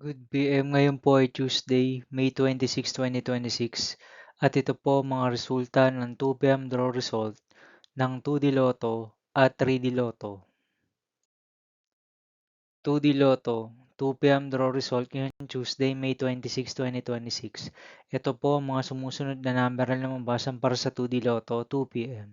Good PM, ngayon po ay Tuesday, May 26, 2026 at ito po ang mga resulta ng 2 PM draw result ng 2D Lotto at 3D Lotto. 2D Lotto, 2 PM draw result ngayon Tuesday, May 26, 2026. Ito po ang mga sumusunod na number na lumabasan para sa 2D Lotto 2 PM.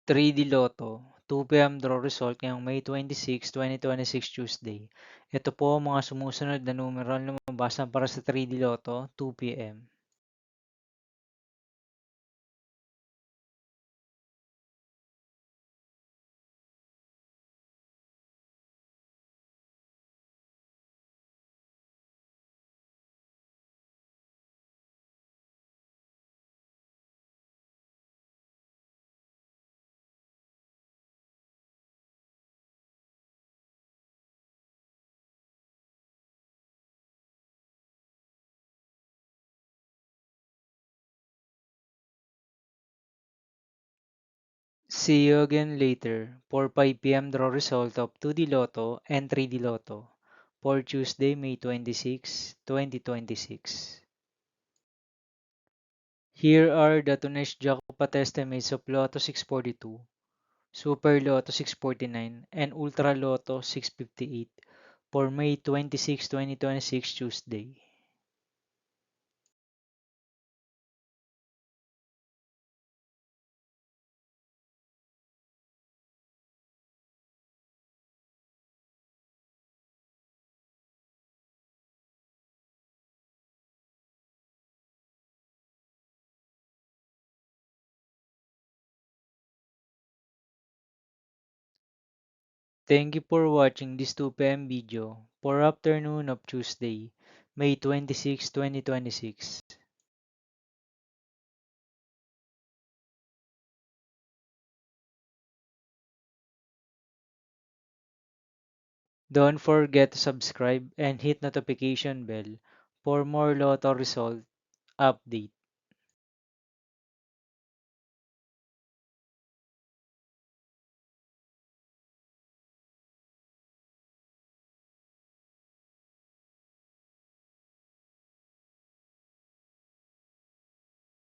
3D Lotto, 2 PM draw result ngayong May 26, 2026 Tuesday. Ito po ang mga sumusunod na numeral na lumabasan para sa 3D Lotto 2 PM. See you again later for 5 PM draw result of 2D Lotto and 3D Lotto for Tuesday, May 26, 2026. Here are the Tunesh Jackpot estimates of Lotto 642, Super Lotto 649, and Ultra Lotto 658 for May 26, 2026 Tuesday. Thank you for watching this 2 PM video for afternoon of Tuesday, May 26, 2026. Don't forget to subscribe and hit notification bell for more Lotto result update.